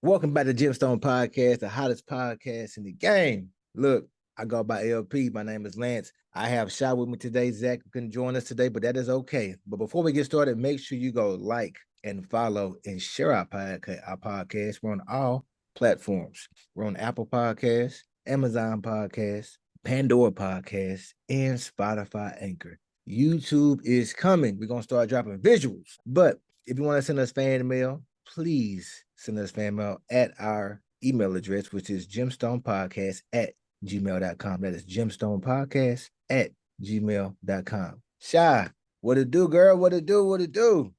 Welcome back to GEMSTONE Podcast, the hottest podcast in the game. Look, I go by LP. My name is Lance. I have Chy with me today. Zach couldn't join us today, but that is okay. But before we get started, make sure you go like and follow and share our podcast. We're on all platforms. We're on Apple Podcasts, Amazon Podcasts, Pandora Podcasts, and Spotify Anchor. YouTube is coming. We're going to start dropping visuals. But if you want to send us fan mail, please send us fan mail at our email address, which is gemstonepodcast@gmail.com. That is gemstonepodcast@gmail.com. Chy, what it do, girl? What it do? What it do?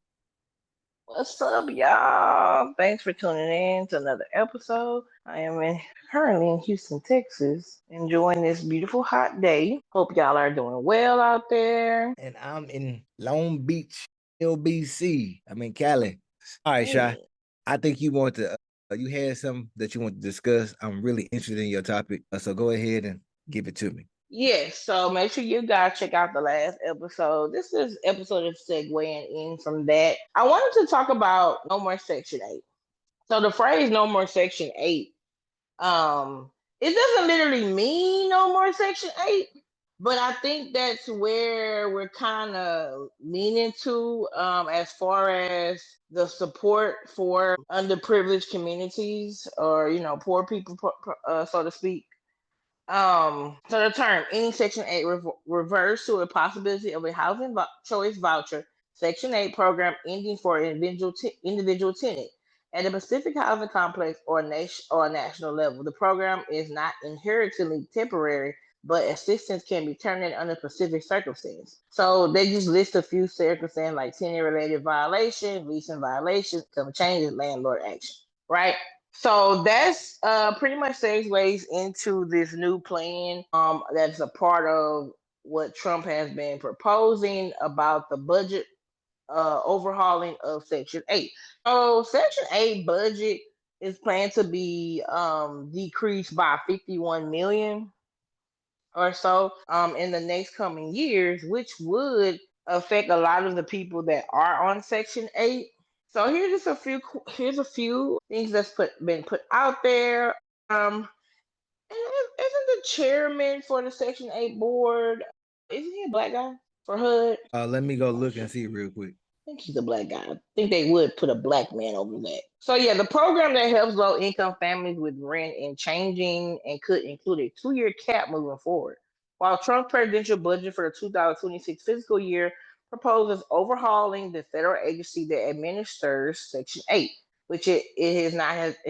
What's up, y'all? Thanks for tuning in to another episode. Currently in Houston, Texas, enjoying this beautiful hot day. Hope y'all are doing well out there. And I'm in Long Beach, LBC. I'm in Cali. All right, Chy. Hey. I think you had something that you want to discuss. I'm really interested in your topic. So go ahead and give it to me. Yes, so make sure you guys check out the last episode. This is episode of segueing in from that. I wanted to talk about No More Section 8. So the phrase No More Section 8, it doesn't literally mean no more Section 8. But I think that's where we're kind of leaning to as far as the support for underprivileged communities or, poor people, so to speak. So the term any Section 8 refers to a possibility of a housing choice voucher Section 8 program ending for an individual tenant at a specific housing complex or a national level. The program is not inherently temporary, but assistance can be terminated under specific circumstances. So they just list a few circumstances like tenant-related violation, leasing violations, some changes, landlord action, right? So that's pretty much segues into this new plan that's a part of what Trump has been proposing about the budget overhauling of Section 8. So Section 8 budget is planned to be decreased by 51 million or so in the next coming years, which would affect a lot of the people that are on Section 8. So here's a few things that's been put out there. And isn't the chairman for the Section 8 board, isn't he a black guy for HUD? Let me go I'm look sure. and see real quick. I think he's a black guy. I think they would put a black man over that. So yeah, the program that helps low income families with rent and changing and could include a 2-year cap moving forward. While Trump's presidential budget for the 2026 fiscal year proposes overhauling the federal agency that administers Section 8, which it has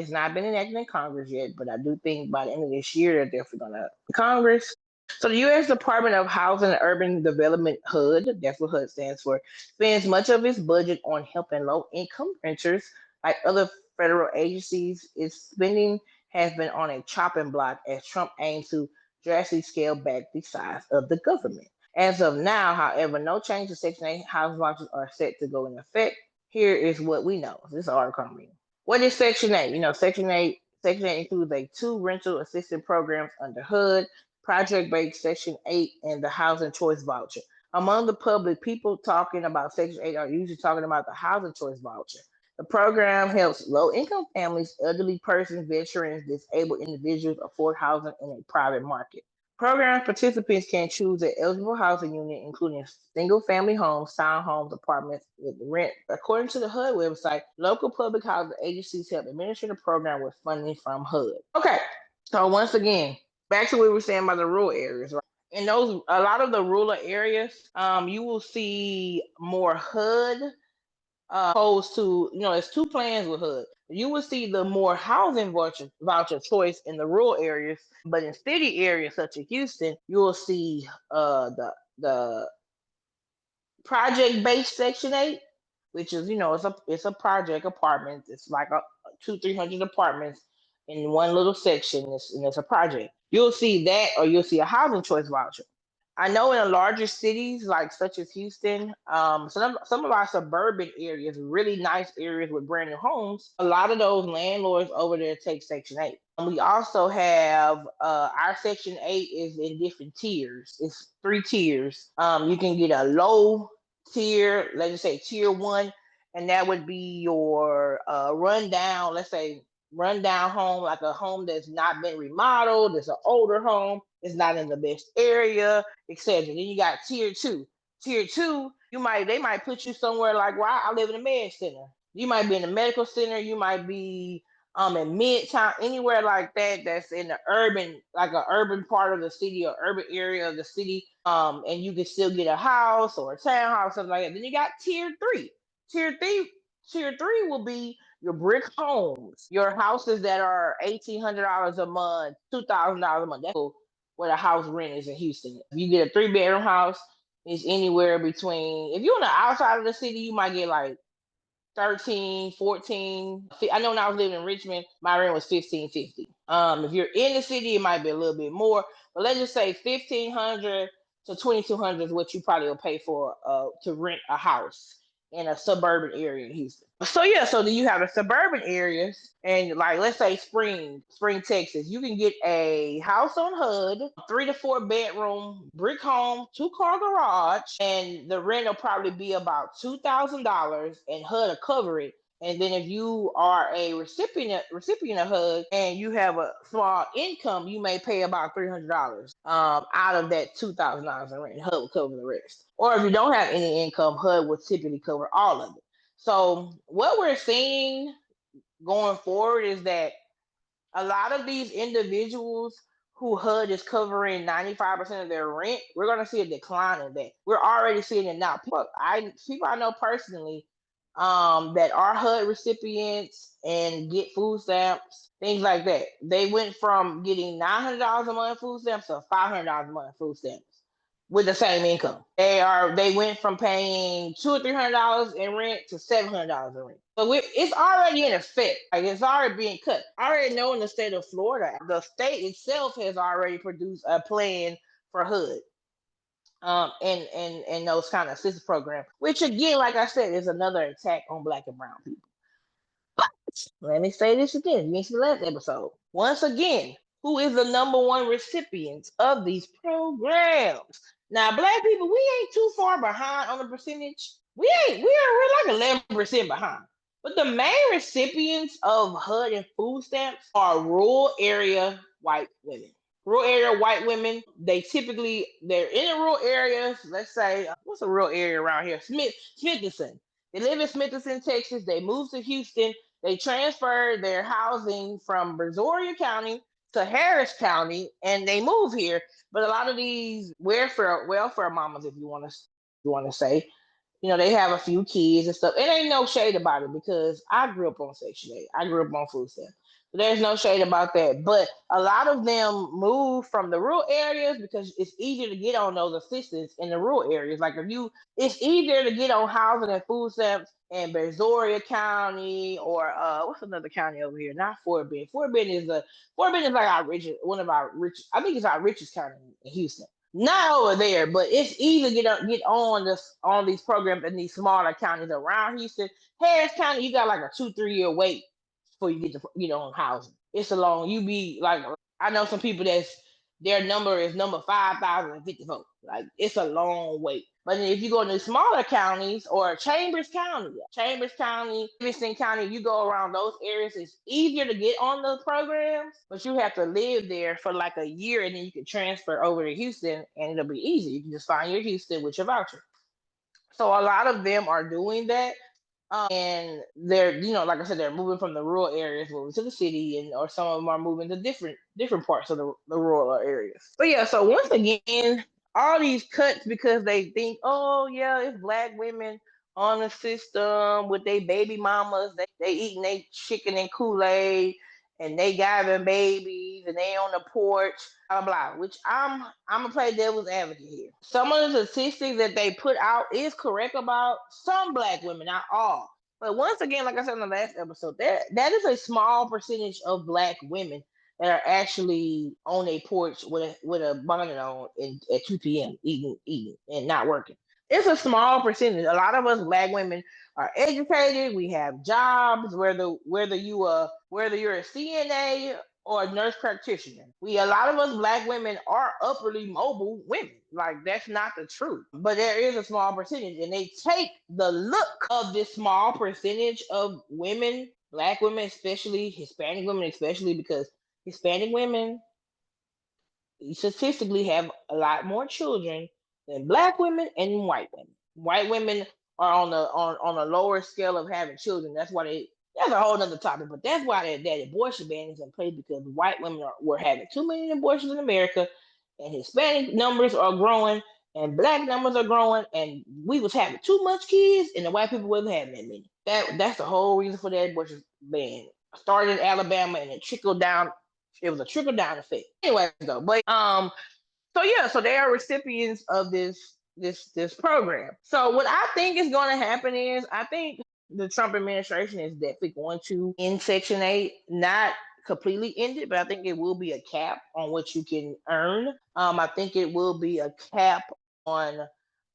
not been enacted in Congress yet, but I do think by the end of this year they're definitely gonna Congress. So the U.S. Department of Housing and Urban Development (HUD), that's what HUD stands for, spends much of its budget on helping low-income renters. Like other federal agencies, its spending has been on a chopping block as Trump aims to drastically scale back the size of the government. As of now, however, no change to Section 8 housing vouchers are set to go in effect. Here is what we know. This article I'm reading. What is Section 8? Section 8 includes two rental assistance programs under HUD, project-based Section 8, and the housing choice voucher. Among the public, people talking about Section 8 are usually talking about the housing choice voucher. The program helps low-income families, elderly persons, veterans, disabled individuals afford housing in a private market. Program participants can choose an eligible housing unit, including single-family homes, townhomes, apartments with rent. According to the HUD website, local public housing agencies help administer the program with funding from HUD. Okay, so once again, back to what we were saying about the rural areas, right? In those, a lot of the rural areas, you will see more HUD opposed to, it's two plans with HUD. You will see the more housing voucher choice in the rural areas, but in city areas such as Houston, you will see the project based Section 8, which is, it's a project apartment. It's like a 200-300 apartments in one little section, and it's a project. You'll see that, or you'll see a housing choice voucher. I know in larger cities like such as Houston, some of our suburban areas, really nice areas with brand new homes, a lot of those landlords over there take Section 8. We also have our Section 8 is in different tiers. It's 3 tiers. You can get a low tier, let's just say tier 1, and that would be your rundown, let's say rundown home, like a home that's not been remodeled, it's an older home, it's not in the best area, etc. Then you got tier two. Tier two, they might put you somewhere like where I live in a med center. You might be in a medical center, you might be in midtown, anywhere like that that's in the urban, like a urban part of the city or urban area of the city. And you can still get a house or a townhouse, something like that. Then you got tier three. Tier three, tier three will be your brick homes, your houses that are $1,800 a month, $2,000 a month. That's what a house rent is in Houston. If you get a 3-bedroom house, it's anywhere between, if you're on the outside of the city, you might get like 13, 14. I know when I was living in Richmond, my rent was $1,550. If you're in the city, it might be a little bit more, but let's just say $1,500 to $2,200 is what you probably will pay for to rent a house in a suburban area in Houston. So yeah, so then you have the suburban areas, and like let's say Spring, Texas, you can get a house on HUD, 3 to 4 bedroom brick home, 2-car garage, and the rent will probably be about $2,000, and HUD will cover it. And then if you are a recipient of HUD and you have a small income, you may pay about $300 out of that $2,000 in rent. HUD will cover the rest. Or if you don't have any income, HUD will typically cover all of it. So what we're seeing going forward is that a lot of these individuals who HUD is covering 95% of their rent, we're going to see a decline in that. We're already seeing it now. People I know personally that are HUD recipients and get food stamps, things like that. They went from getting $900 a month food stamps to $500 a month food stamps with the same income. They went from paying $200 or $300 in rent to $700 in rent. So it's already in effect. Like it's already being cut. I already know in the state of Florida, the state itself has already produced a plan for HUD. And those kind of assistance programs, which again, like I said, is another attack on Black and brown people. But let me say this again. You missed the last episode. Once again, who is the number one recipient of these programs? Now, Black people, we ain't too far behind on the percentage. We're like 11% behind. But the main recipients of HUD and food stamps are rural area white women. Rural area white women, they're in the rural areas. Let's say, what's a rural area around here? Smithson. They live in Smithson, Texas. They moved to Houston. They transferred their housing from Brazoria County to Harris County, and they move here. But a lot of these welfare mamas, if you want to say, they have a few kids and stuff. It ain't no shade about it because I grew up on Section 8. I grew up on food stamps. So there's no shade about that. But a lot of them move from the rural areas because it's easier to get on those assistance in the rural areas. Like it's easier to get on housing and food stamps in Brazoria County or what's another county over here? Not Fort Bend. Fort Bend is like one of our rich. I think it's our richest county in Houston. Not over there, but it's easy to get on these programs in these smaller counties around Houston. Harris County, you got like a 2-3 year wait before you get to on housing. It's a long. You be like, I know some people their number is number 5,054. Like it's a long wait. But if you go to smaller counties or Chambers County, Livingston County, you go around those areas, it's easier to get on those programs, but you have to live there for like a year and then you can transfer over to Houston and it'll be easy. You can just find your Houston with your voucher. So a lot of them are doing that. And they're, like I said, they're moving from the rural areas, moving to the city, or some of them are moving to different parts of the rural areas. But yeah, so once again, all these cuts because they think, oh yeah, it's Black women on the system with their baby mamas, they eating their chicken and Kool-Aid, and they having babies, and they on the porch, blah, blah, which I'm gonna play devil's advocate here. Some of the statistics that they put out is correct about some Black women, not all. But once again, like I said in the last episode, that is a small percentage of Black women that are actually on a porch with a bonnet on at 2 p.m. eating and not working. It's a small percentage. A lot of us Black women are educated. We have jobs, whether you're a CNA or a nurse practitioner. A lot of us Black women are upwardly mobile women. Like that's not the truth. But there is a small percentage, and they take the look of this small percentage of women Black women, especially Hispanic women, especially because Hispanic women statistically have a lot more children than black women and white women. White women are on a lower scale of having children. That's why that's a whole nother topic, but that's why that abortion ban is in place because white women were having too many abortions in America, and Hispanic numbers are growing, and black numbers are growing, and we was having too much kids, and the white people wasn't having that many. That's the whole reason for that abortion ban. Started in Alabama and it trickled down. It was a trickle down effect. Anyway, though, but so yeah, so they are recipients of this program. So what I think is going to happen is I think the Trump administration is definitely going to end Section 8, not completely end it, but I think it will be a cap on what you can earn. I think it will be a cap on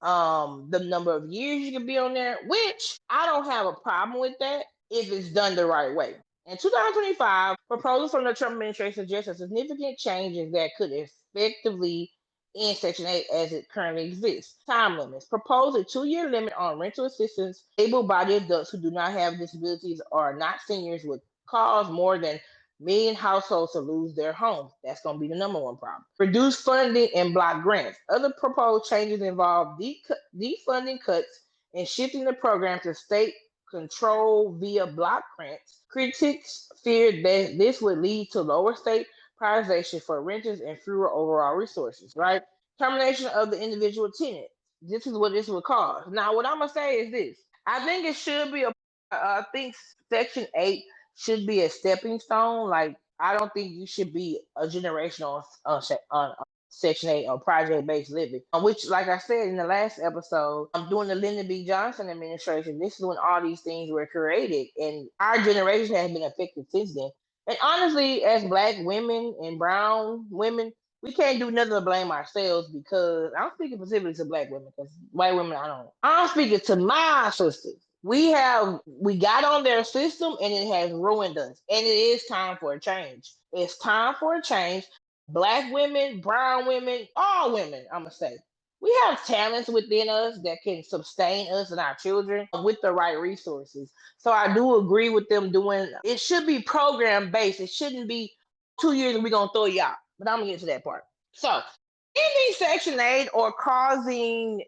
the number of years you can be on there, which I don't have a problem with that if it's done the right way. In 2025, proposals from the Trump administration suggest a significant changes that could effectively end Section 8 as it currently exists. Time limits. Propose a 2-year limit on rental assistance able bodied adults who do not have disabilities or are not seniors would cause more than million households to lose their homes. That's going to be the number one problem. Reduce funding and block grants. Other proposed changes involve defunding cuts and shifting the program to state control via block grants. Critics feared that this would lead to lower state privatization for renters and fewer overall resources, right? Termination of the individual tenant. This is what this would cause. Now, what I'm going to say is this. I think it should be I think Section 8 should be a stepping stone. Like, I don't think you should be a generational on Section 8 or project based living, which, like I said in the last episode, I'm doing the Lyndon B. Johnson administration. This is when all these things were created, and our generation has been affected since then. And honestly, as Black women and brown women, we can't do nothing to blame ourselves because I'm speaking specifically to Black women because white women, I don't. I'm speaking to my sisters. We got on their system and it has ruined us. And it is time for a change. It's time for a change. Black women, brown women, all women, I'm gonna say. We have talents within us that can sustain us and our children with the right resources. So I do agree with them doing it should be program based. It shouldn't be 2 years and we're gonna throw you out. But I'm gonna get to that part. So ending Section 8 or causing,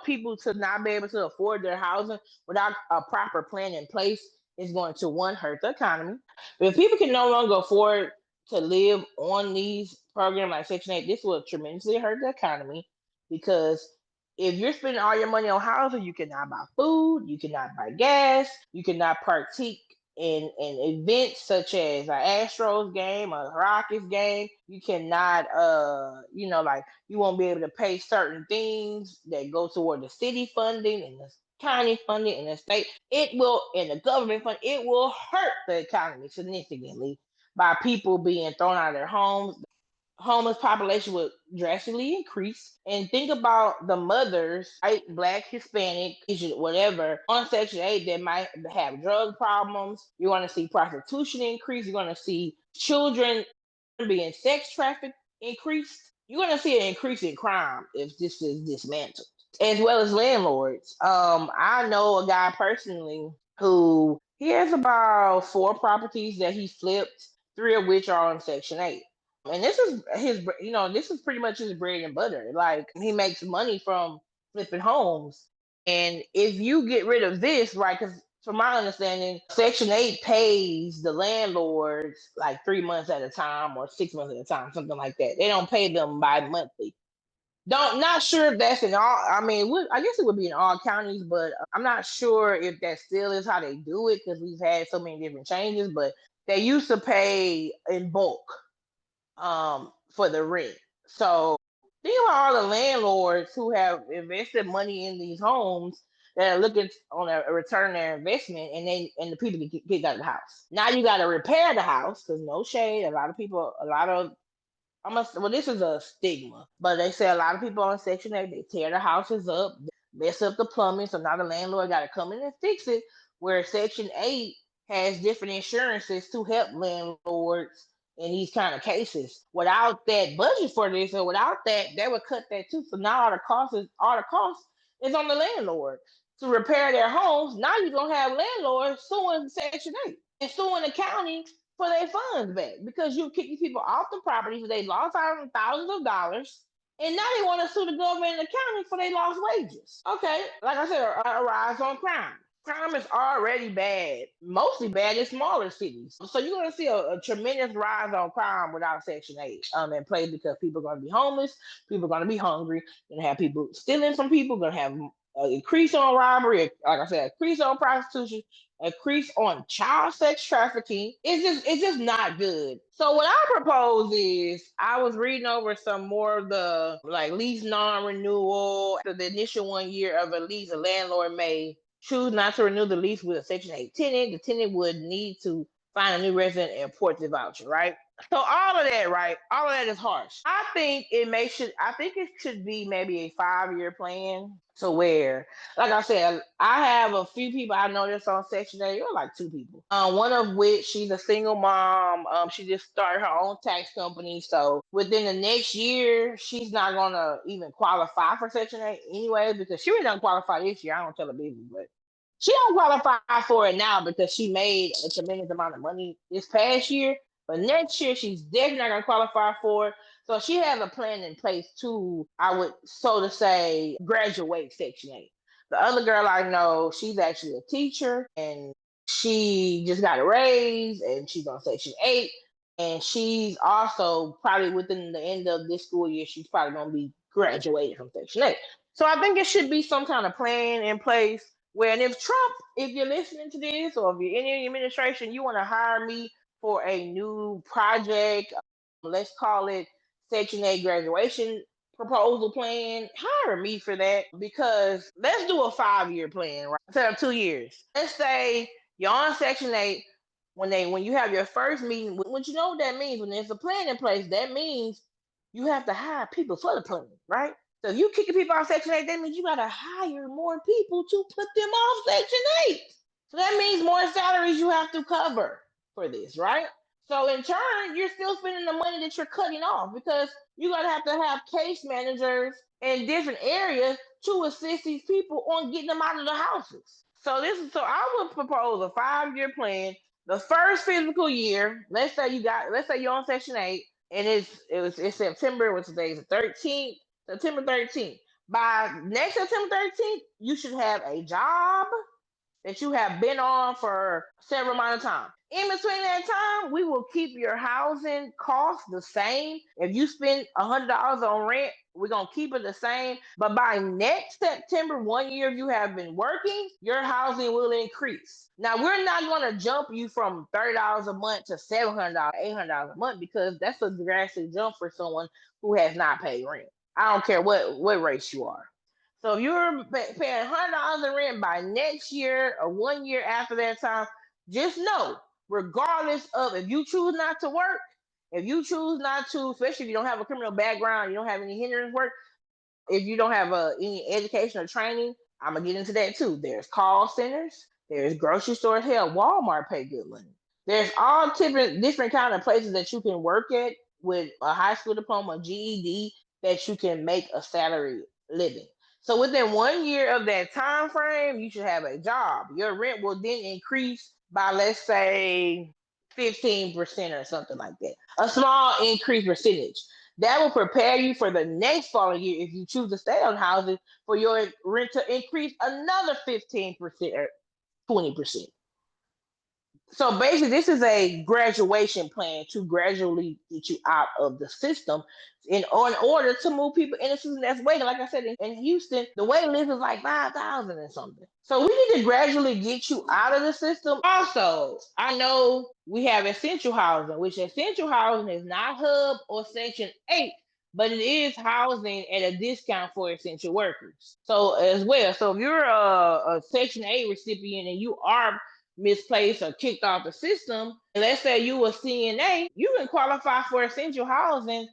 people to not be able to afford their housing without a proper plan in place is going to one, hurt the economy. But if people can no longer afford to live on these programs like Section 8, this will tremendously hurt the economy because if you're spending all your money on housing, you cannot buy food, you cannot buy gas, you cannot partake in events such as an Astros game, a Rockets game. You cannot, like you won't be able to pay certain things that go toward the city funding and the county funding and the state. It will, and the government fund, it will hurt the economy significantly by people being thrown out of their homes. Homeless population would drastically increase. And think about the mothers, right, Black, Hispanic, Asian, whatever, on Section 8 that might have drug problems. You're going to see prostitution increase. You're going to see children being sex trafficked increased. You're going to see an increase in crime if this is dismantled, as well as landlords. I know a guy personally who he has about 4 properties that he flipped, 3 of which are on Section 8. And this is this is pretty much his bread and butter. Like, he makes money from flipping homes. And if you get rid of this, right, because from my understanding, Section 8 pays the landlords like 3 months at a time or 6 months at a time, something like that. They don't pay them bi-monthly. Not sure if that's in all. I mean, I guess it would be in all counties, but I'm not sure if that still is how they do it because we've had so many different changes. But they used to pay in bulk for the rent. So think about all the landlords who have invested money in these homes that are looking on a return their investment, and the people get kicked out of the house. Now you got to repair the house because no shade. A lot of people, this is a stigma, but they say a lot of people on Section 8, they tear the houses up, mess up the plumbing, so now the landlord got to come in and fix it. Where Section 8 has different insurances to help landlords in these kind of cases. Without that budget for this, or without that, they would cut that too. So now all the cost is on the landlord to repair their homes. Now you're gonna have landlords suing Section 8. and suing the county for their funds back because you kick these people off the property because they lost out on thousands of dollars. And now they want to sue the government and the county for their lost wages. Okay, like I said, a rise on crime. Crime is already bad, mostly bad in smaller cities. So you're going to see a tremendous rise on crime without Section 8 in place because people are going to be homeless, people are going to be hungry, going to have people stealing from people, going to have an increase on robbery, like I said, increase on prostitution, increase on child sex trafficking. It's just not good. So what I propose is I was reading over some more of the like lease non-renewal. After the initial 1 year of a lease, a landlord may choose not to renew the lease with a Section 8 tenant. The tenant would need to find a new resident and report the voucher, right? So all of that, right? All of that is harsh. I think it should be maybe a 5-year plan to where, like I said, I have a few people I know that's on Section 8, or like 2 people. One of which she's a single mom. She just started her own tax company. So within the next year, she's not gonna even qualify for Section 8 anyway, because she really doesn't qualify this year. I don't tell her business, but she don't qualify for it now because she made a tremendous amount of money this past year. But next year, she's definitely not going to qualify for it. So she has a plan in place to, I would, so to say, graduate Section 8. The other girl I know, she's actually a teacher, and she just got a raise, and she's on Section 8. And she's also probably within the end of this school year, she's probably going to be graduated from Section 8. So I think it should be some kind of plan in place where, and if Trump, if you're listening to this, or if you're in the administration, you want to hire me for a new project, let's call it Section 8 graduation proposal plan, hire me for that, because let's do a 5-year plan, right? Instead of 2 years. Let's say you're on Section 8, when you have your first meeting, what you know what that means, when there's a plan in place, that means you have to hire people for the plan, right? So if you kicking people off Section 8, that means you gotta hire more people to put them off Section 8. So that means more salaries you have to cover for this, right? So in turn, you're still spending the money that you're cutting off, because you're gonna have to have case managers in different areas to assist these people on getting them out of the houses. So I would propose a 5-year plan. The first fiscal year, let's say you're on Section 8, and it's September, which today is the 13th, September 13th. By next September 13th, you should have a job that you have been on for several amount of time. In between that time, we will keep your housing costs the same. If you spend $100 on rent, we're going to keep it the same. But by next September, 1 year you have been working, your housing will increase. Now, we're not going to jump you from $30 a month to $700, $800 a month, because that's a drastic jump for someone who has not paid rent. I don't care what race you are. So if you're paying $100 in rent by next year or 1 year after that time, just know, regardless of if you choose not to work, if you choose not to, especially if you don't have a criminal background, you don't have any hindrance work, if you don't have any education or training, I'm going to get into that too. There's call centers, there's grocery stores, hell, Walmart pay good money. There's all different kind of places that you can work at with a high school diploma, GED, that you can make a salary living. So within 1 year of that time frame, you should have a job. Your rent will then increase by, let's say, 15% or something like that. A small increase percentage. That will prepare you for the next following year, if you choose to stay on housing, for your rent to increase another 15% or 20%. So basically, this is a graduation plan to gradually get you out of the system in order to move people in the system that's waiting. Like I said, in Houston, the waiting list is like 5,000 and something. So we need to gradually get you out of the system. Also, I know we have essential housing, which essential housing is not HUB or Section 8, but it is housing at a discount for essential workers. So as well, so if you're a Section 8 recipient and you are misplaced or kicked off the system, and let's say you a CNA, you can qualify for essential housing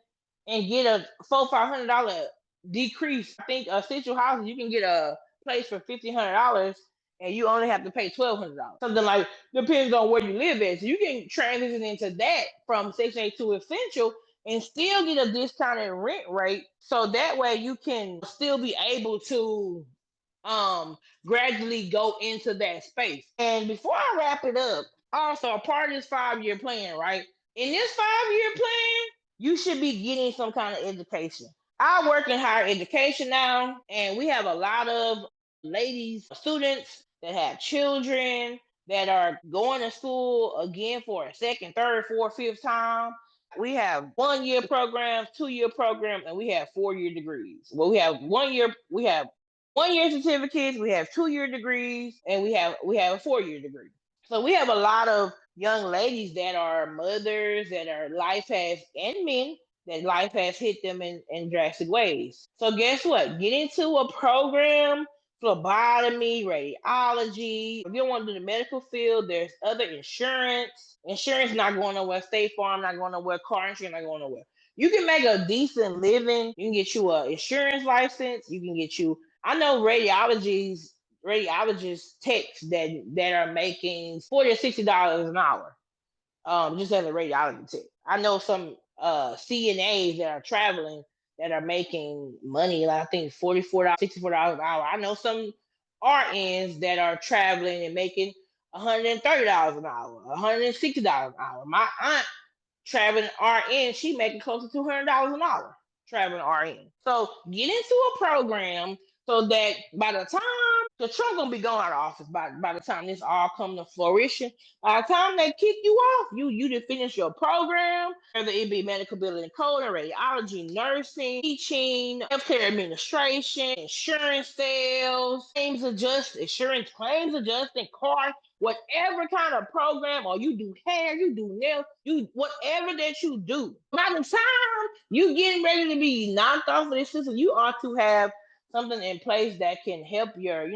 and get a $400-$500 decrease. I think essential housing, you can get a place for $1,500 and you only have to pay $1,200. Something like, depends on where you live at. So you can transition into that from Section 8 to essential and still get a discounted rent rate. So that way you can still be able to gradually go into that space. And before I wrap it up, Also, a part of this 5-year plan, right? In this 5-year plan, you should be getting some kind of education. I work in higher education now, and we have a lot of ladies, students that have children that are going to school again for a second, third, fourth, fifth time. We have 1-year programs, 2-year programs, and we have 4-year degrees. Well, we have 1-year certificates, we have 2-year degrees, and we have a 4-year degree. So we have a lot of young ladies that are mothers that are life has and men that life has hit them in drastic ways. So guess what? Get into a program, phlebotomy, radiology. If you don't want to do the medical field, there's other insurance. Insurance not going nowhere. State Farm not going nowhere. Car insurance not going nowhere. You can make a decent living. You can get you an insurance license. You can get you. I know radiologists techs that are making $40 or $60 an hour, just as a radiology tech. I know some CNAs that are traveling that are making money, like I think $44, $64 an hour. I know some RNs that are traveling and making $130 an hour, $160 an hour. My aunt traveling RN, she making close to $200 an hour traveling RN. So get into a program so that by the time the Trump gonna be going out of office by the time this all come to fruition. By the time they kick you off, you to finish your program, whether it be medical billing and coding, radiology, nursing, teaching, healthcare administration, insurance sales, insurance claims adjusting, car, whatever kind of program, or you do hair, you do nails, you whatever that you do. By the time you getting ready to be knocked off of this system, you ought to have something in place that can help your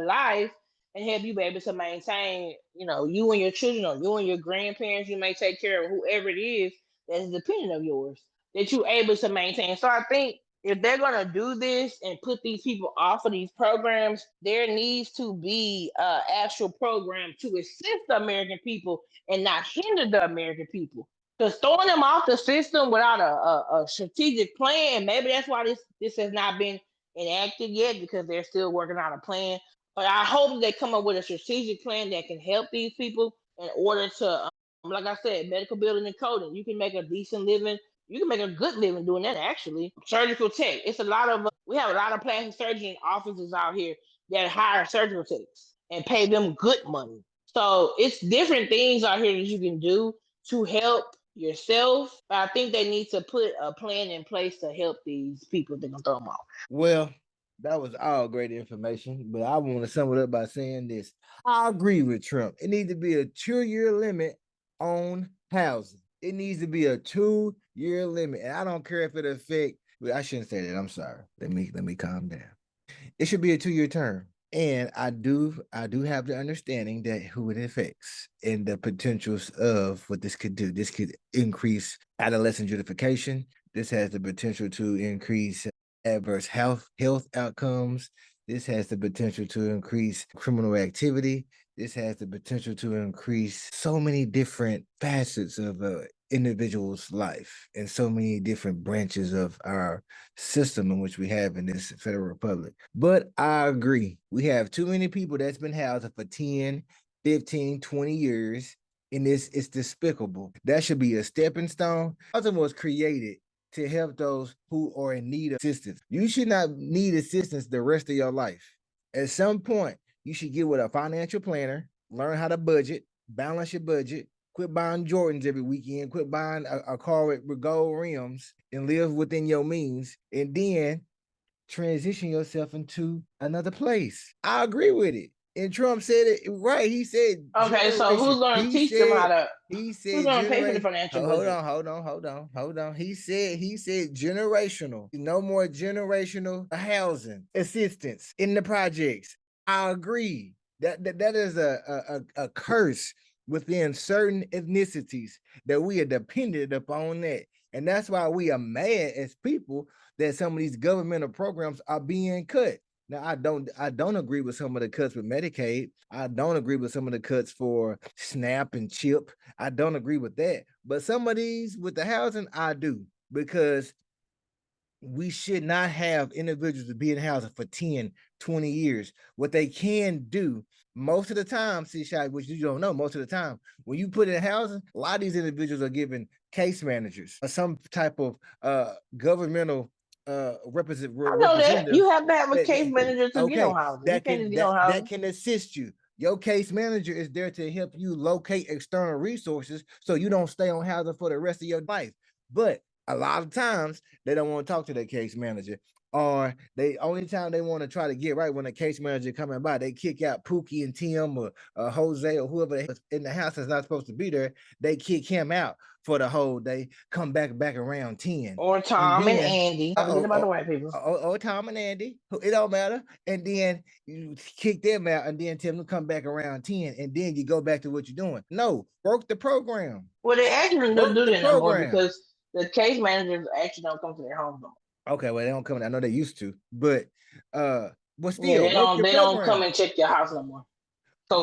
life and help you be able to maintain, you and your children or you and your grandparents. You may take care of whoever it is that is dependent of yours that you're able to maintain. So I think if they're going to do this and put these people off of these programs, there needs to be an actual program to assist the American people and not hinder the American people. Because throwing them off the system without a strategic plan, maybe that's why this has not been enacted yet, because they're still working on a plan. But I hope they come up with a strategic plan that can help these people in order to, like I said, medical billing and coding. You can make a decent living. You can make a good living doing that, actually. Surgical tech. We have a lot of plastic surgeon offices out here that hire surgical techs and pay them good money. So it's different things out here that you can do to help yourself. But I think they need to put a plan in place to help these people that can throw them off. Well, that was all great information, but I want to sum it up by saying this. I agree with Trump. It needs to be a 2-year limit on housing. It needs to be a 2-year limit. And I don't care if it affects, I shouldn't say that. I'm sorry. Let me calm down. It should be a 2-year term. And I do have the understanding that who it affects and the potentials of what this could do. This could increase adolescent gentrification. This has the potential to increase adverse health outcomes. This has the potential to increase criminal activity. This has the potential to increase so many different facets of individual's life and so many different branches of our system in which we have in this federal republic. But I agree. We have too many people that's been housed for 10, 15, 20 years, and it's despicable. That should be a stepping stone. Housing was created to help those who are in need of assistance. You should not need assistance the rest of your life. At some point, you should get with a financial planner, learn how to budget, balance your budget, quit buying Jordans every weekend, quit buying a car with gold rims, and live within your means, and then transition yourself into another place. I agree with it. And Trump said it right. He said, okay, so who's going to teach them how to? He said, who's going to pay for the financial budget? Hold on. He said generational. No more generational housing assistance in the projects. I agree. That is a curse within certain ethnicities that we are dependent upon that. And that's why we are mad as people that some of these governmental programs are being cut. Now, I don't agree with some of the cuts with Medicaid. I don't agree with some of the cuts for SNAP and CHIP. I don't agree with that. But some of these with the housing, I do. Because we should not have individuals to be in housing for 10, 20 years. What they can do most of the time, see, Shai, which you don't know, most of the time, when you put in housing, a lot of these individuals are given case managers or some type of governmental I know that representative you have to have a that, case manager to get okay, on housing. You that can't can just get on housing. that can assist you. Your case manager is there to help you locate external resources so you don't stay on housing for the rest of your life. But a lot of times they don't want to talk to their case manager, or they only time they want to try to get right when the case manager coming by, they kick out Pookie and Tim or Jose or whoever in the house that's not supposed to be there. They kick him out for the whole day, come back around 10. Or Tom and Andy. Don't forget about the white people. Or Tom and Andy, it don't matter. And then you kick them out and then tell them to come back around 10, and then you go back to what you're doing. No, work the program. Well, they actually don't do that no more because the case managers actually don't come to their homes no more. Okay, well, they don't come. I know they used to, but still, yeah, they don't come and check your house no more.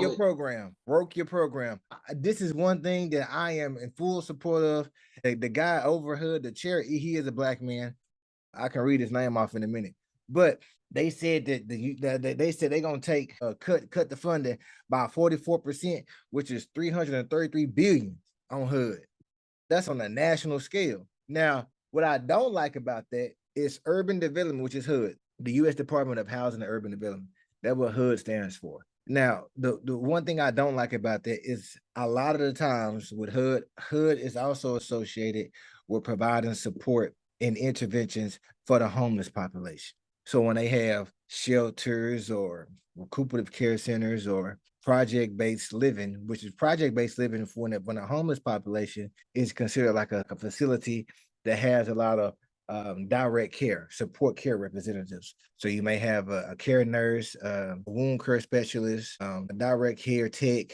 Your program, work your program. This is one thing that I am in full support of. The guy overheard the chair, he is a black man. I can read his name off in a minute, but they said that they said they're gonna take cut the funding by 44%, which is 333 billion on HUD. That's on a national scale. Now, what I don't like about that is urban development, which is HUD, the U.S. Department of Housing and Urban Development. That's what HUD stands for. Now, the one thing I don't like about that is a lot of the times with HUD is also associated with providing support and interventions for the homeless population. So when they have shelters or recuperative care centers or project-based living, which is project-based living when a homeless population is considered like a facility that has a lot of direct care, support care representatives. So you may have a care nurse, a wound care specialist, a direct care tech,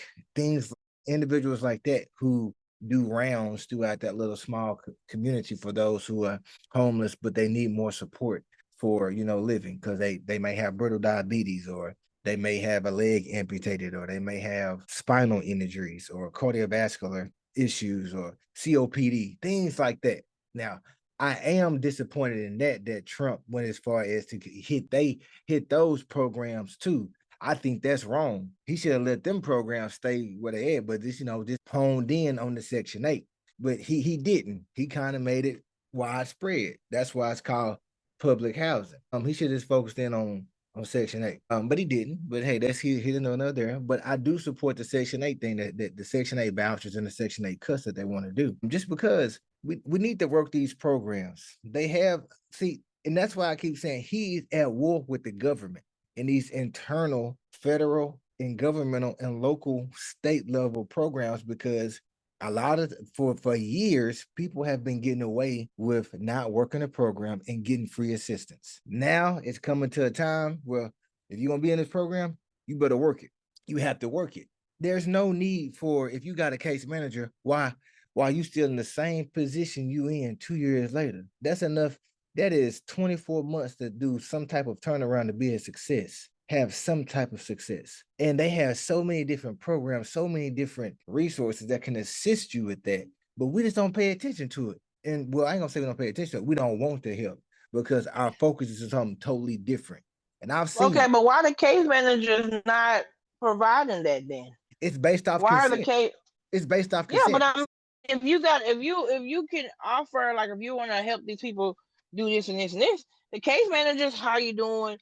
individuals like that who do rounds throughout that little small community for those who are homeless, but they need more support for, living, because they may have brittle diabetes, or they may have a leg amputated, or they may have spinal injuries or cardiovascular issues or COPD, things like that. Now, I am disappointed in that Trump went as far as to hit those programs too. I think that's wrong. He should have let them programs stay where they at, but this honed in on the Section 8. But he didn't. He kind of made it widespread. That's why it's called public housing. He should have just focused in on Section 8. But he didn't. But hey, that's here and there. But I do support the Section 8 thing, that the Section 8 vouchers and the Section 8 cuts that they want to do. Just because we need to work these programs. And that's why I keep saying he's at war with the government in these internal federal and governmental and local state level programs, because a lot of for years, people have been getting away with not working a program and getting free assistance. Now it's coming to a time where if you're gonna be in this program, you better work it. You have to work it. There's no need for, if you got a case manager, why you still in the same position you in 2 years later? That's enough. That is 24 months to do some type of turnaround to be a success. Have some type of success. And they have so many different programs, so many different resources that can assist you with that. But we just don't pay attention to it. And well, I ain't gonna say we don't pay attention to it. We don't want the help because our focus is on something totally different. And I've seen. Okay, but why the case managers not providing that then? It's based off consent. It's based off consent. Yeah, but if you can offer, like, if you want to help these people do this and this and this, the case managers, how you doing?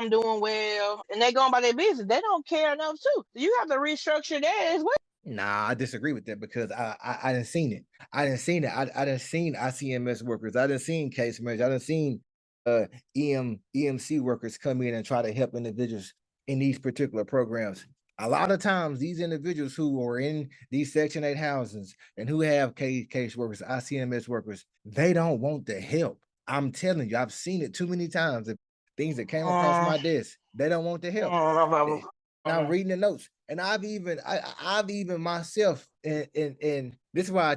I'm doing well, and they going by their business. They don't care enough too. You have to restructure that as well. Nah, I disagree with that because I didn't seen it. I didn't seen ICMS workers. I didn't seen case managers. I didn't seen EMC workers come in and try to help individuals in these particular programs. A lot of times, these individuals who are in these Section 8 housings and who have case workers, ICMS workers, they don't want the help. I'm telling you, I've seen it too many times. Things that came across my desk, they don't want the help. I'm reading the notes, and I've even myself, and this is why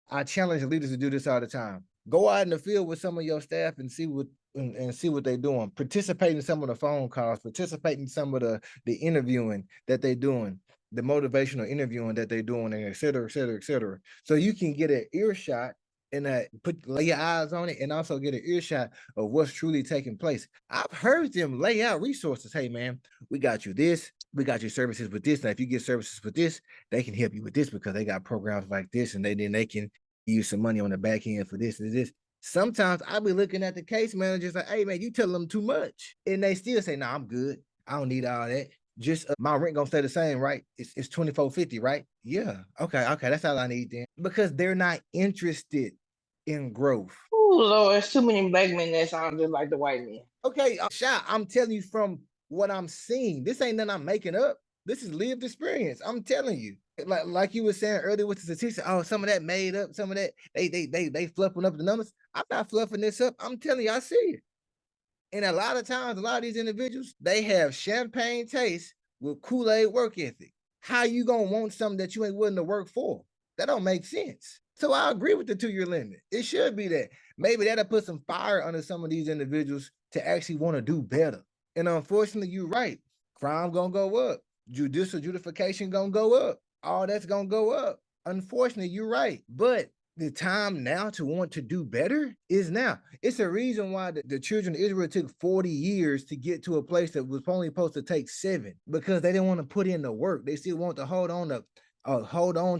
I challenge leaders to do this all the time. Go out in the field with some of your staff and see what they're doing. Participate in some of the phone calls. Participate in some of the interviewing that they're doing, the motivational interviewing that they're doing, and et cetera, et cetera, et cetera. So you can get an earshot and lay your eyes on it and also get an earshot of what's truly taking place. I've heard them lay out resources. Hey, man, we got you this. We got your services with this. Now, if you get services with this, they can help you with this because they got programs like this, and then they can use some money on the back end for this and this. Sometimes I'll be looking at the case managers like, hey, man, you tell them too much. And they still say, no, I'm good. I don't need all that. Just my rent gonna stay the same, right? It's $24.50, right? Yeah. Okay. That's all I need then. Because they're not interested in growth. Oh Lord, there's too many black men that sound just like the white men. Okay, Shy, I'm telling you from what I'm seeing. This ain't nothing I'm making up. This is lived experience. I'm telling you. Like you were saying earlier with the statistics, oh, some of that made up, some of that they fluffing up the numbers. I'm not fluffing this up. I'm telling you, I see it. And a lot of times, a lot of these individuals, they have champagne taste with Kool-Aid work ethic. How you gonna want something that you ain't willing to work for? That don't make sense. So I agree with the 2-year limit. It should be that. Maybe that'll put some fire under some of these individuals to actually want to do better. And unfortunately, you're right. Crime gonna go up. Judicial adjudication gonna go up. All that's gonna go up. Unfortunately, you're right. But the time now to want to do better is now. It's a reason why the children of Israel took 40 years to get to a place that was only supposed to take 7, because they didn't want to put in the work. They still want to hold on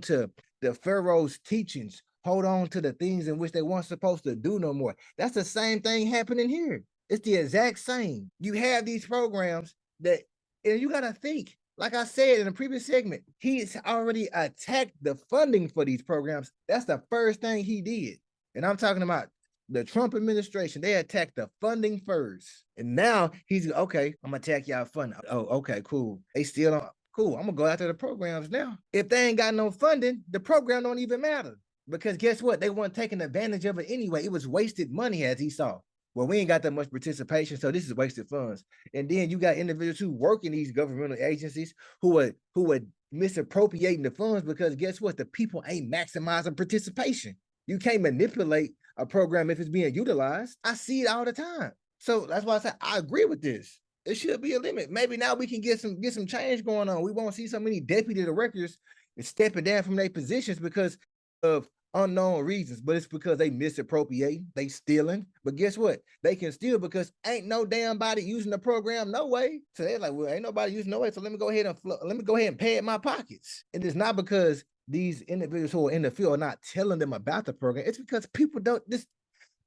to the Pharaoh's teachings, hold on to the things in which they weren't supposed to do no more. That's the same thing happening here. It's the exact same. You have these programs that, and you got to think, like I said in the previous segment, he's already attacked the funding for these programs. That's the first thing he did. And I'm talking about the Trump administration. They attacked the funding first. And now he's, okay, I'm going to attack y'all funding. Oh, okay, cool. They still don't, cool. I'm going to go after the programs now. If they ain't got no funding, the program don't even matter. Because guess what? They weren't taking advantage of it anyway. It was wasted money, as he saw. Well, we ain't got that much participation, so this is wasted funds. And then you got individuals who work in these governmental agencies who are misappropriating the funds, because guess what? The people ain't maximizing participation. You can't manipulate a program if it's being utilized. I see it all the time. So that's why I say I agree with this. It should be a limit. Maybe now we can get some change going on. We won't see so many deputy directors stepping down from their positions because of unknown reasons, but it's because they misappropriating, they stealing. But guess what? They can steal because ain't no damn body using the program no way. So they're like, well, ain't nobody using no way. So let me go ahead and pad my pockets. And it's not because these individuals who are in the field are not telling them about the program. It's because people don't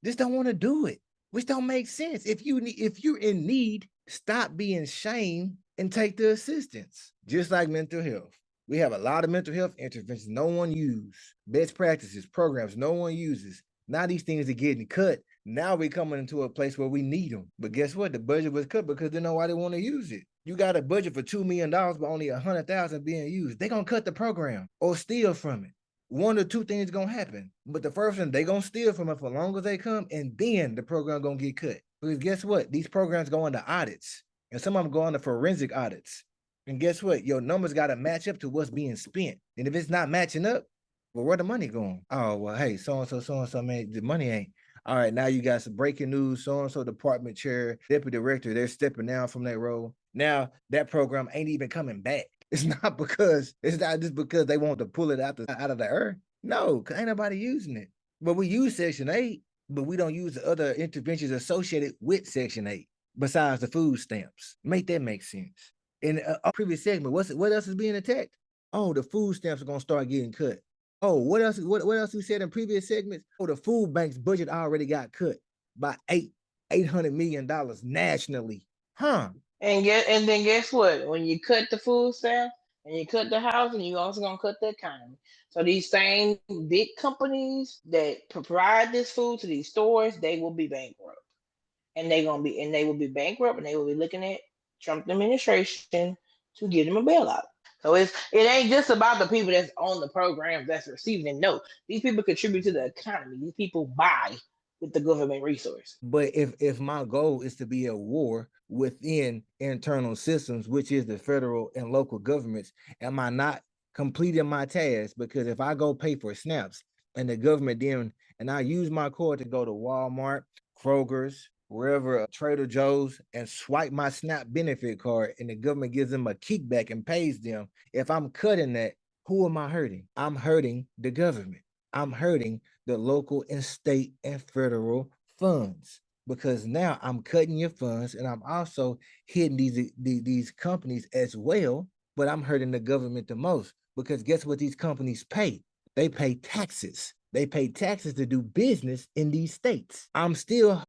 want to do it, which don't make sense. If you're in need, stop being shamed and take the assistance. Just like mental health. We have a lot of mental health interventions no one uses, best practices, programs no one uses. Now these things are getting cut. Now we're coming into a place where we need them. But guess what? The budget was cut because they know why they want to use it. You got a budget for $2 million, but only 100,000 being used. They're going to cut the program or steal from it. One or two things going to happen. But the first one, they're going to steal from it for long as they come, and then the program going to get cut. Because guess what? These programs go into audits, and some of them go into forensic audits. And guess what? Your numbers got to match up to what's being spent. And if it's not matching up, well, where the money going? Oh, well, hey, so-and-so, man, the money ain't. All right, now you got some breaking news. So-and-so department chair, deputy director, they're stepping down from that role. Now that program ain't even coming back. It's not just because they want to pull it out of the earth. No, because ain't nobody using it. But we use Section 8, but we don't use the other interventions associated with Section 8, besides the food stamps. Make that make sense. In a previous segment, what else is being attacked? Oh, the food stamps are gonna start getting cut. Oh, what else? What else we said in previous segments? Oh, the food bank's budget already got cut by $800 million nationally. Huh? And then guess what? When you cut the food stamp and you cut the housing, you also gonna cut the economy. So these same big companies that provide this food to these stores, they will be bankrupt. And they will be bankrupt, and they will be looking at Trump administration to give them a bailout. So it ain't just about the people that's on the programs that's receiving it. No, these people contribute to the economy. These people buy with the government resource. But if my goal is to be a war within internal systems, which is the federal and local governments, am I not completing my task? Because if I go pay for snaps and the government then, and I use my card to go to Walmart, Kroger's, wherever, Trader Joe's, and swipe my SNAP benefit card, and the government gives them a kickback and pays them. If I'm cutting that, who am I hurting? I'm hurting the government. I'm hurting the local and state and federal funds, because now I'm cutting your funds and I'm also hitting these companies as well, but I'm hurting the government the most, because guess what these companies pay? They pay taxes. They pay taxes to do business in these states. I'm still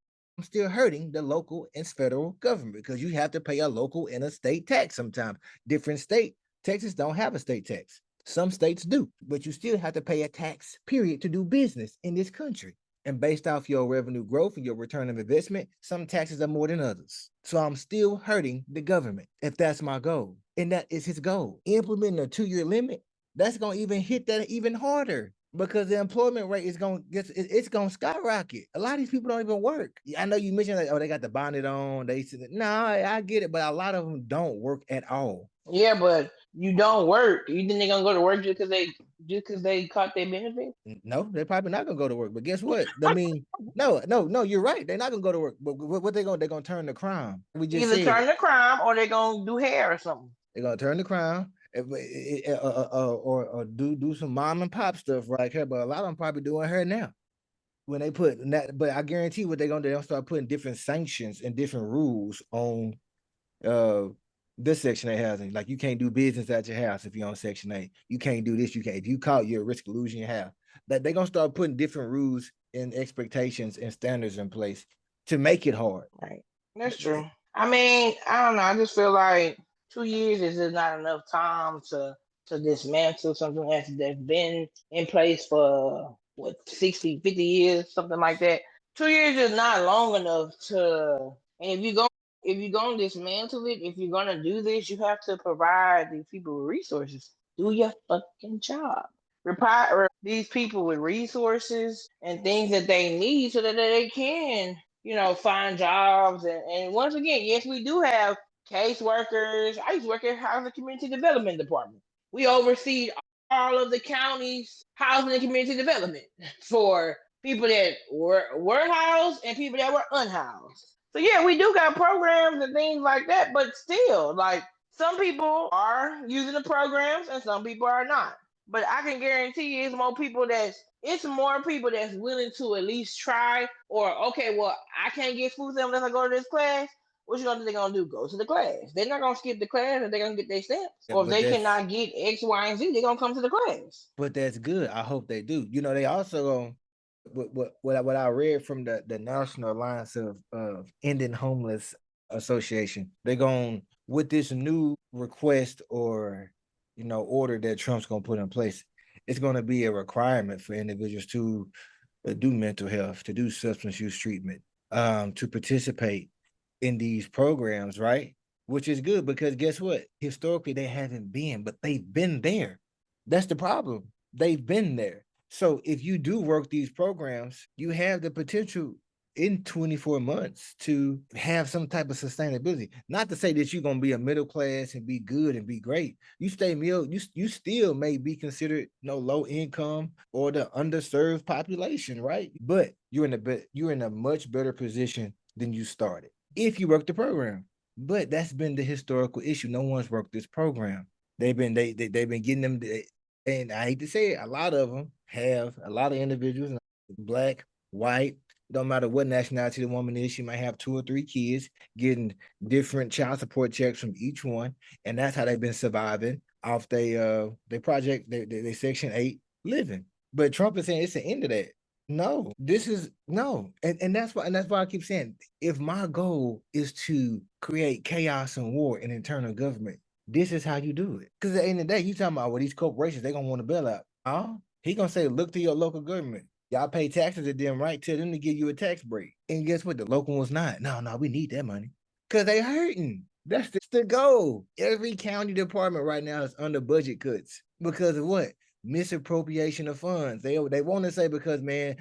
hurting the local and federal government, because you have to pay a local and a state tax sometimes. Different state, Texas don't have a state tax. Some states do, but you still have to pay a tax, period, to do business in this country. And based off your revenue growth and your return of investment, some taxes are more than others. So I'm still hurting the government if that's my goal. And that is his goal. Implementing a 2-year limit, that's going to even hit that even harder, because the employment rate is going to it's going to skyrocket. A lot of these people don't even work. I know you mentioned like, oh, they got the bonnet on. They said, no, I get it, but a lot of them don't work at all. Yeah, but you don't work. You think they're gonna go to work just because they caught their benefit? No, they're probably not gonna go to work. But guess what? I mean, no, you're right. They're not gonna go to work. But what they're gonna turn the crime. We just Either said turn the crime or they're gonna do hair or something. they're gonna turn the crime, or do some mom and pop stuff right here. But a lot of them probably doing her now. When they put that, but I guarantee what they're gonna do, they'll start putting different sanctions and different rules on this Section 8 housing. Like, you can't do business at your house if you're on Section 8. You can't do this. You can't. If you caught, you're at risk of losing your house. That they're gonna start putting different rules and expectations and standards in place to make it hard. Right. That's true. I mean, I don't know. I just feel like 2 years is just not enough time to dismantle something that's been in place for what 60, 50 years, something like that. 2 years is not long enough to. And if you're gonna dismantle it, if you're gonna do this, you have to provide these people with resources. Do your fucking job. Reply these people with resources and things that they need so that they can, find jobs. And once again, yes, we do have caseworkers. I used to work at Housing Community Development Department. We oversee all of the county's housing and community development for people that were housed and people that were unhoused. So yeah, we do got programs and things like that, but still, like, some people are using the programs and some people are not. But I can guarantee you it's more people that's willing to at least try, or okay, well, I can't get food stamps unless I go to this class. What you gonna think they're gonna do? Go to the class. They're not gonna skip the class and they're gonna get their stamps. Yeah, Or if but they that's cannot get X, Y, and Z, they're gonna come to the class. but that's good. I hope they do. They also what I read from the National Alliance of Ending Homeless Association. They're going with this new request or order that Trump's gonna put in place. It's gonna be a requirement for individuals to do mental health, to do substance use treatment, to participate in these programs, right? Which is good, because guess what? Historically, they haven't been, but they've been there. That's the problem. They've been there. So if you do work these programs, you have the potential in 24 months to have some type of sustainability. Not to say that you're going to be a middle class and be good and be great. You still may be considered low income or the underserved population, right? But you're in a much better position than you started if you work the program. But that's been the historical issue. No one's worked this program. They've been getting them, and I hate to say it, a lot of individuals, Black, white, don't matter what nationality the woman is, she might have 2 or 3 kids, getting different child support checks from each one, and that's how they've been surviving off they project, they Section 8 living. But Trump is saying it's the end of that. No, this is no, and that's why I keep saying, if my goal is to create chaos and war in internal government, this is how you do it. Because at the end of the day, you talking about, well, these corporations, they're gonna want to bail out. He gonna say, look to your local government. Y'all pay taxes to them, right? Tell them to give you a tax break. And guess what? The local one's not. No, we need that money. Because they hurting. That's the goal. Every county department right now is under budget cuts. Because of what? Misappropriation of funds. They want to say, because, man,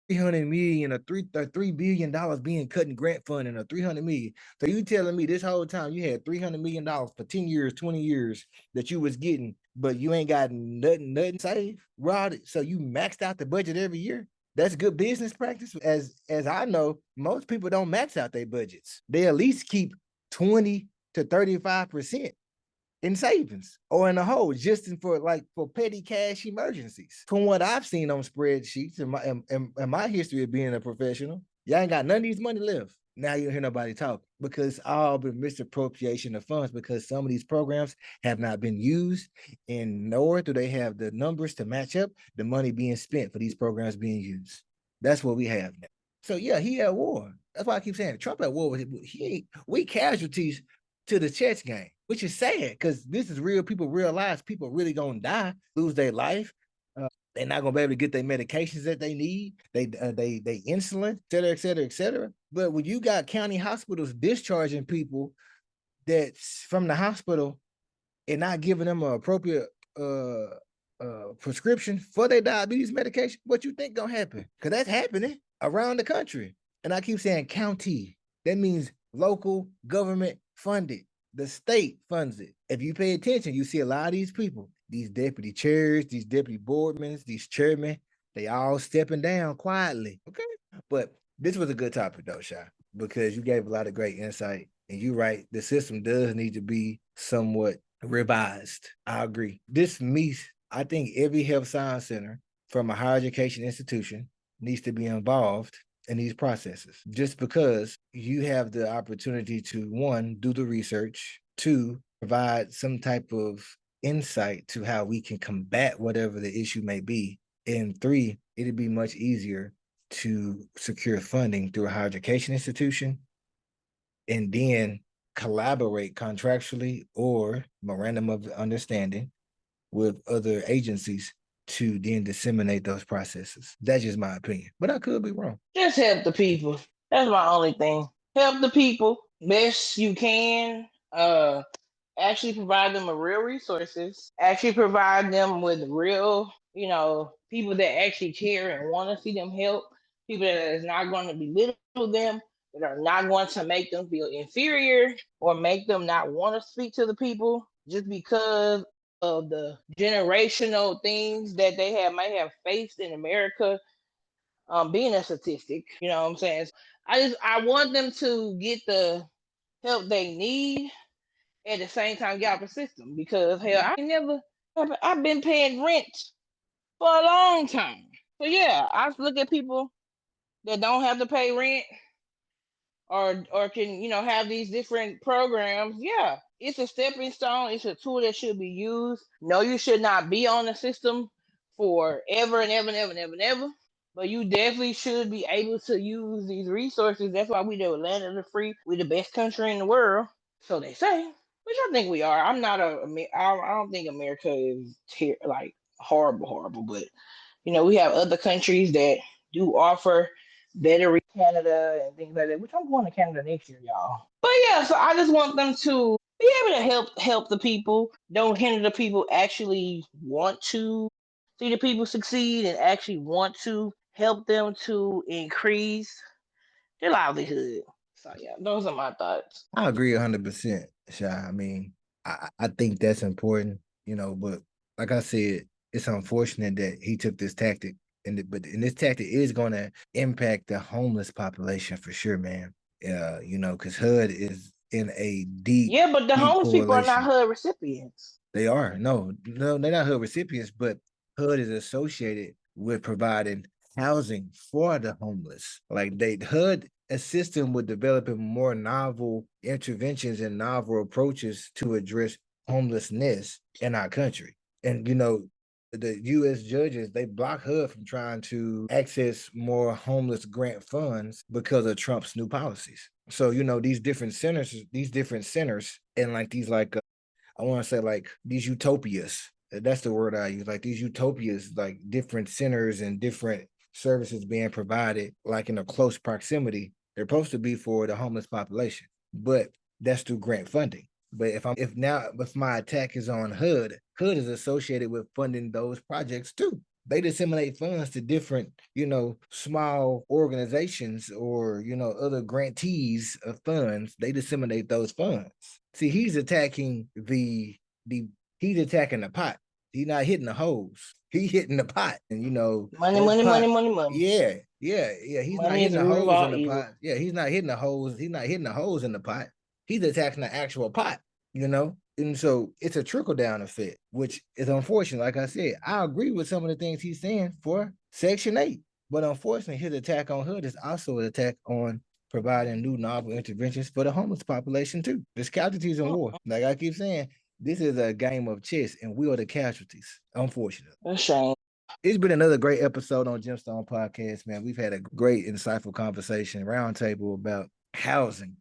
300 million or $3 billion being cut in grant funding, or 300 million. So you telling me this whole time you had $300 million for 10 years, 20 years that you was getting, but you ain't got nothing saved, Rod? So you maxed out the budget every year? That's good business practice. As I know, most people don't max out their budgets. They at least keep 20 to 35%. in savings or in a hole, just for petty cash emergencies. From what I've seen on spreadsheets in my history of being a professional, y'all ain't got none of these money left. Now you don't hear nobody talk because all been misappropriation of funds because some of these programs have not been used, and nor do they have the numbers to match up the money being spent for these programs being used. That's what we have now. So yeah, he at war. That's why I keep saying Trump at war. We casualties to the chess game, which is sad because this is real. People realize people really gonna die, lose their life. They're not gonna be able to get their medications that they need. They insulin, et cetera, et cetera, et cetera. But when you got county hospitals discharging people that's from the hospital and not giving them an appropriate prescription for their diabetes medication, what you think gonna happen? Because that's happening around the country. And I keep saying county. That means local government funded. The state funds it. If you pay attention, you see a lot of these people, these deputy chairs, these deputy boardmen, these chairmen, they all stepping down quietly. Okay. But this was a good topic though, Shy, because you gave a lot of great insight. And you're right, the system does need to be somewhat revised. I agree. I think every health science center from a higher education institution needs to be involved in these processes, just because you have the opportunity to, one, do the research, two, provide some type of insight to how we can combat whatever the issue may be, and three, it'd be much easier to secure funding through a higher education institution and then collaborate contractually or memorandum of understanding with other agencies to then disseminate those processes. That's just my opinion, but I could be wrong. Just help the people. That's my only thing. Help the people best you can. Actually provide them with real resources. Actually provide them with real, people that actually care and want to see them help. People that is not going to belittle them, that are not going to make them feel inferior or make them not want to speak to the people just because of the generational things that they might have faced in America, being a statistic. You know what I'm saying? I want them to get the help they need at the same time get out the system, because hell, I've been paying rent for a long time. So yeah, I look at people that don't have to pay rent or can have these different programs. Yeah, it's a stepping stone. It's a tool that should be used. No, you should not be on the system for ever and ever and ever and ever and ever. But you definitely should be able to use these resources. That's why we the land of the free. We the best country in the world, so they say. Which I think we are. I don't think America is like horrible, but we have other countries that do offer better Canada and things like that, which I'm going to Canada next year, y'all. But yeah, so I just want them to be able to help the people. Don't hinder the people actually want to see the people succeed and actually want to help them to increase their livelihood. So yeah, those are my thoughts. I agree 100%, Shy. I mean, I think that's important, but like I said, it's unfortunate that he took this tactic, but this tactic is going to impact the homeless population for sure, man. Because HUD is in a deep, yeah, but the homeless people are not correlation. HUD recipients. They are. No, they're not HUD recipients, but HUD is associated with providing housing for the homeless. Like HUD assist them with developing more novel interventions and novel approaches to address homelessness in our country. And the U.S. judges, they block HUD from trying to access more homeless grant funds because of Trump's new policies. So these different centers, and like these I want to say like these utopias. That's the word I use. Like these utopias, like different centers and different services being provided, like in a close proximity. They're supposed to be for the homeless population, but that's through grant funding. But if my attack is on HUD is associated with funding those projects too. They disseminate funds to different, small organizations or, other grantees of funds. They disseminate those funds. See, he's attacking he's attacking the pot. He's not hitting the hose. He's hitting the pot. And Money. Yeah. He's not hitting the hose in the pot. Yeah, he's not hitting the hose. He's not hitting the hose in the pot. He's attacking the actual pot, And so it's a trickle down effect, which is unfortunate. Like I said, I agree with some of the things he's saying for Section 8. But unfortunately, his attack on HUD is also an attack on providing new novel interventions for the homeless population, too. There's casualties in war. Like I keep saying, this is a game of chess, and we are the casualties, unfortunately. A shame. It's been another great episode on Gemstone Podcast, man. We've had a great, insightful conversation, roundtable about housing,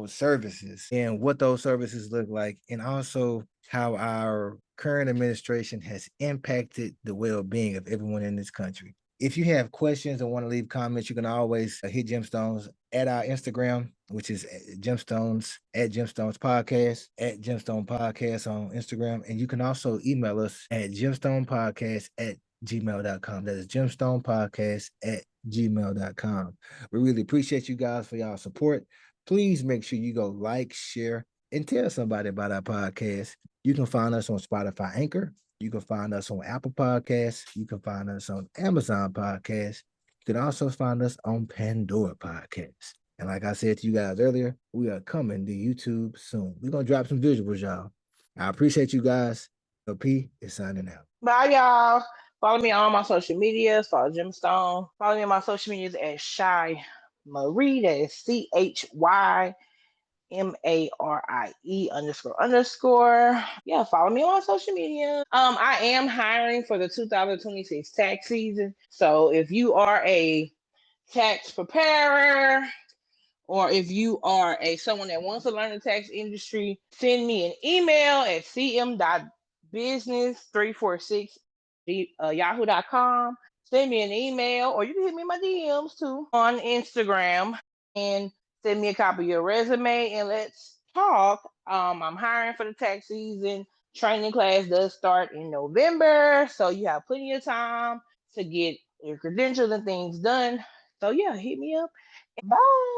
services and what those services look like, and also how our current administration has impacted the well-being of everyone in this country. If you have questions or want to leave comments, you can always hit Gemstones at our Instagram, which is Gemstones at Gemstones Podcast, at Gemstone Podcast on Instagram. And you can also email us at gemstonepodcast at gmail.com. That is Gemstone Podcast at gmail.com. We really appreciate you guys for y'all support. Please make sure you go like, share, and tell somebody about our podcast. You can find us on Spotify Anchor. You can find us on Apple Podcasts. You can find us on Amazon Podcasts. You can also find us on Pandora Podcasts. And like I said to you guys earlier, we are coming to YouTube soon. We're going to drop some visuals, y'all. I appreciate you guys. LP is signing out. Bye, y'all. Follow me on my social medias. Follow Gemstone. Follow me on my social medias at Chy Marie. That is CHYMARIE__. Yeah, follow me on social media. I am hiring for the 2026 tax season. So if you are a tax preparer, or if you are someone that wants to learn the tax industry, send me an email at cm.business346yahoo.com. Send me an email, or you can hit me in my DMs too on Instagram, and send me a copy of your resume, and let's talk. I'm hiring for the tax season. Training class does start in November, so you have plenty of time to get your credentials and things done. So yeah, hit me up. Bye.